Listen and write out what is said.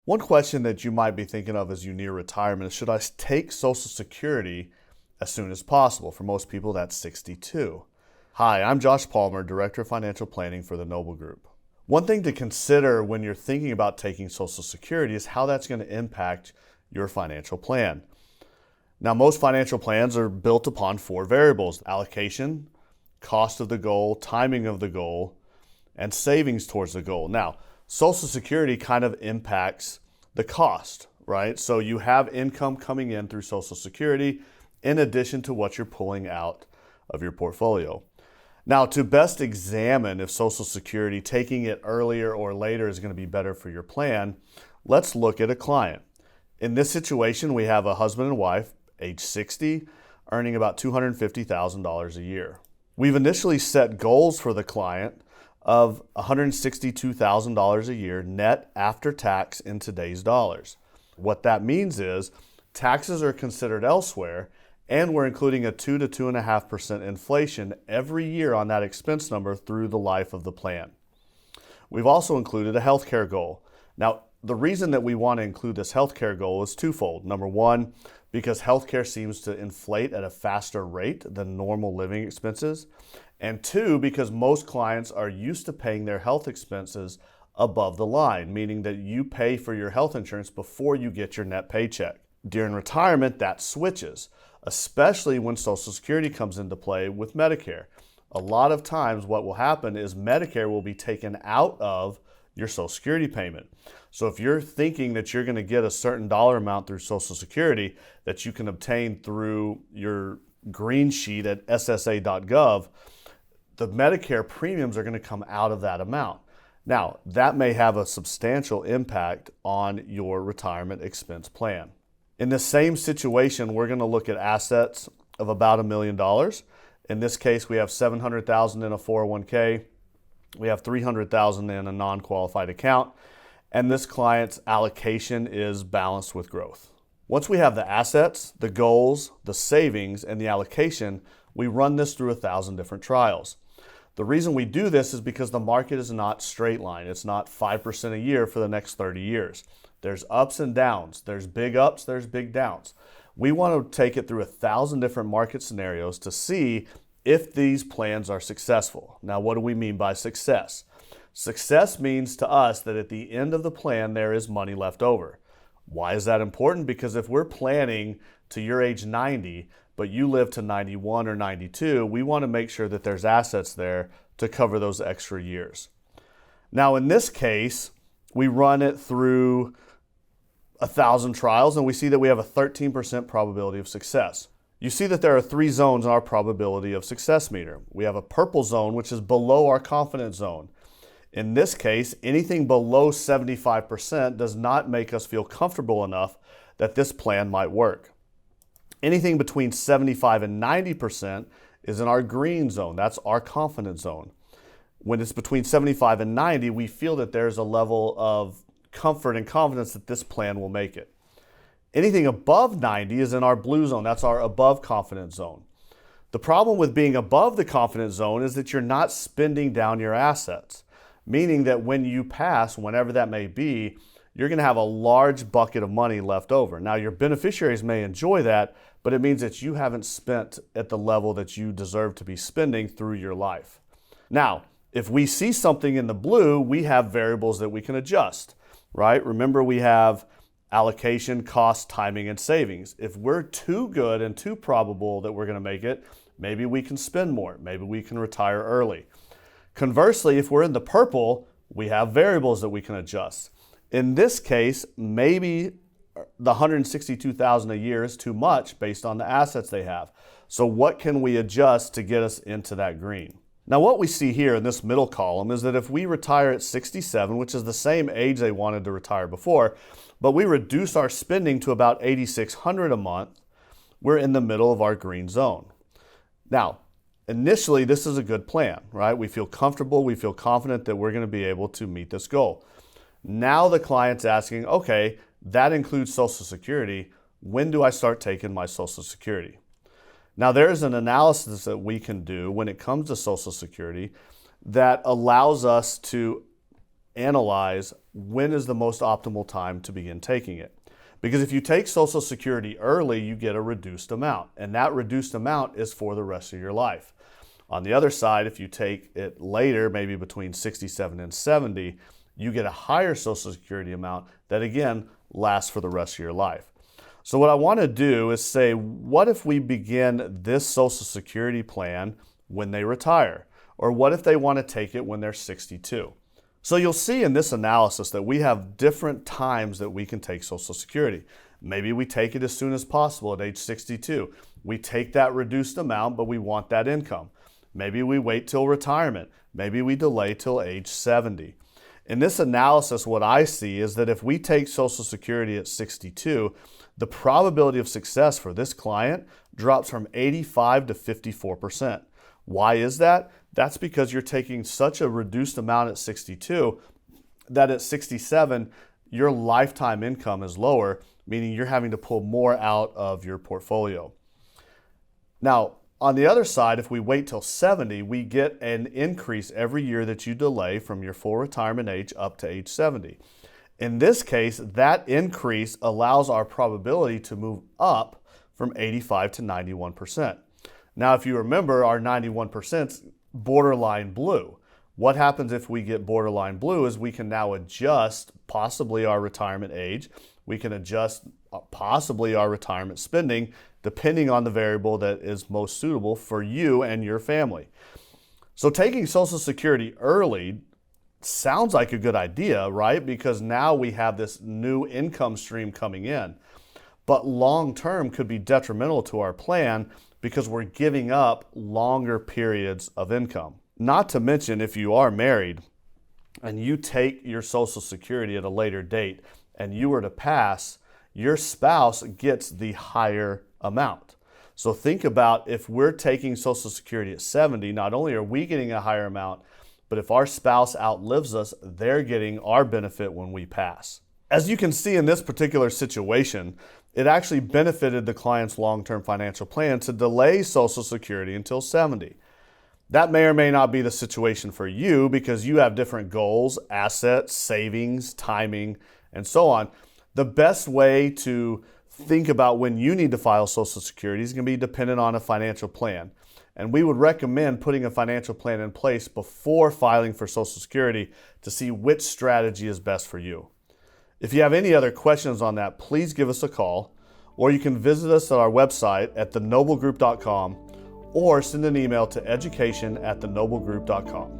One question that you might be thinking of as you near retirement is, should I take Social Security as soon as possible? For most people, that's 62. Hi, I'm Josh Palmer, Director of Financial Planning for the Noble Group. One thing to consider when you're thinking about taking Social Security is how that's going to impact your financial plan. Now, most financial plans are built upon four variables: allocation, cost of the goal, timing of the goal, and savings towards the goal. Now, Social Security kind of impacts the cost, right? So you have income coming in through Social Security in addition to what you're pulling out of your portfolio. Now, to best examine if Social Security, taking it earlier or later, is going to be better for your plan, let's look at a client. In this situation, we have a husband and wife, age 60, earning about $250,000 a year. We've initially set goals for the client of $162,000 a year net after tax in today's dollars. What that means is taxes are considered elsewhere, and we're including a 2 to 2.5% inflation every year on that expense number through the life of the plan. We've also included a healthcare goal. Now, the reason that we want to include this healthcare goal is twofold. Number one, because healthcare seems to inflate at a faster rate than normal living expenses. And two, because most clients are used to paying their health expenses above the line, meaning that you pay for your health insurance before you get your net paycheck. During retirement, that switches, especially when Social Security comes into play with Medicare. A lot of times what will happen is Medicare will be taken out of your Social Security payment. So if you're thinking that you're going to get a certain dollar amount through Social Security that you can obtain through your green sheet at ssa.gov, the Medicare premiums are going to come out of that amount. Now, that may have a substantial impact on your retirement expense plan. In the same situation, we're going to look at assets of about $1 million. In this case, we have $700,000 in a 401k. We have $300,000 in a non-qualified account, and this client's allocation is balanced with growth. Once we have the assets, the goals, the savings, and the allocation, we run this through 1,000 different trials. The reason we do this is because the market is not straight line. It's not 5% a year for the next 30 years. There's ups and downs. There's big ups, there's big downs. We want to take it through 1,000 different market scenarios to see if these plans are successful. Now, what do we mean by success? Success means to us that at the end of the plan, there is money left over. Why is that important? Because if we're planning to your age 90, but you live to 91 or 92, we want to make sure that there's assets there to cover those extra years. Now, in this case, we run it through 1,000 trials, and we see that we have a 13% probability of success. You see that there are 3 zones in our probability of success meter. We have a purple zone, which is below our confidence zone. In this case, anything below 75% does not make us feel comfortable enough that this plan might work. Anything between 75 and 90% is in our green zone. That's our confidence zone. When it's between 75 and 90, we feel that there's a level of comfort and confidence that this plan will make it. Anything above 90 is in our blue zone. That's our above confidence zone. The problem with being above the confidence zone is that you're not spending down your assets, meaning that when you pass, whenever that may be, you're going to have a large bucket of money left over. Now, your beneficiaries may enjoy that, but it means that you haven't spent at the level that you deserve to be spending through your life. Now, if we see something in the blue, we have variables that we can adjust, right? Remember, we have allocation, cost, timing, and savings. If we're too good and too probable that we're going to make it, maybe we can spend more. Maybe we can retire early. Conversely, if we're in the purple, we have variables that we can adjust. In this case, maybe the $162,000 a year is too much based on the assets they have. So what can we adjust to get us into that green? Now, what we see here in this middle column is that if we retire at 67, which is the same age they wanted to retire before, but we reduce our spending to about $8,600 a month, we're in the middle of our green zone. Now, initially, this is a good plan, right? We feel comfortable, we feel confident that we're going to be able to meet this goal. Now the client's asking, okay, that includes Social Security. When do I start taking my Social Security? Now, there's an analysis that we can do when it comes to Social Security that allows us to analyze when is the most optimal time to begin taking it. Because if you take Social Security early, you get a reduced amount, and that reduced amount is for the rest of your life. On the other side, if you take it later, maybe between 67 and 70, you get a higher Social Security amount that again lasts for the rest of your life. So what I want to do is say, what if we begin this Social Security plan when they retire? Or what if they want to take it when they're 62? So you'll see in this analysis that we have different times that we can take Social Security. Maybe we take it as soon as possible at age 62. We take that reduced amount, but we want that income. Maybe we wait till retirement. Maybe we delay till age 70. In this analysis, what I see is that if we take Social Security at 62, the probability of success for this client drops from 85 to 54%. Why is that? That's because you're taking such a reduced amount at 62 that at 67, your lifetime income is lower, meaning you're having to pull more out of your portfolio. Now, on the other side, if we wait till 70, we get an increase every year that you delay from your full retirement age up to age 70. In this case, that increase allows our probability to move up from 85 to 91%. Now, if you remember, our 91% is borderline blue. What happens if we get borderline blue is we can now adjust possibly our retirement age. We can adjust possibly our retirement spending depending on the variable that is most suitable for you and your family. So taking Social Security early sounds like a good idea, right? Because now we have this new income stream coming in. But long term could be detrimental to our plan because we're giving up longer periods of income. Not to mention, if you are married and you take your Social Security at a later date and you were to pass, your spouse gets the higher amount. So think about if we're taking Social Security at 70, not only are we getting a higher amount, but if our spouse outlives us, they're getting our benefit when we pass. As you can see in this particular situation, it actually benefited the client's long-term financial plan to delay Social Security until 70. That may or may not be the situation for you because you have different goals, assets, savings, timing, and so on. The best way to think about when you need to file Social Security is going to be dependent on a financial plan. And we would recommend putting a financial plan in place before filing for Social Security to see which strategy is best for you. If you have any other questions on that, please give us a call, or you can visit us at our website at thenoblegroup.com or send an email to education@thenoblegroup.com.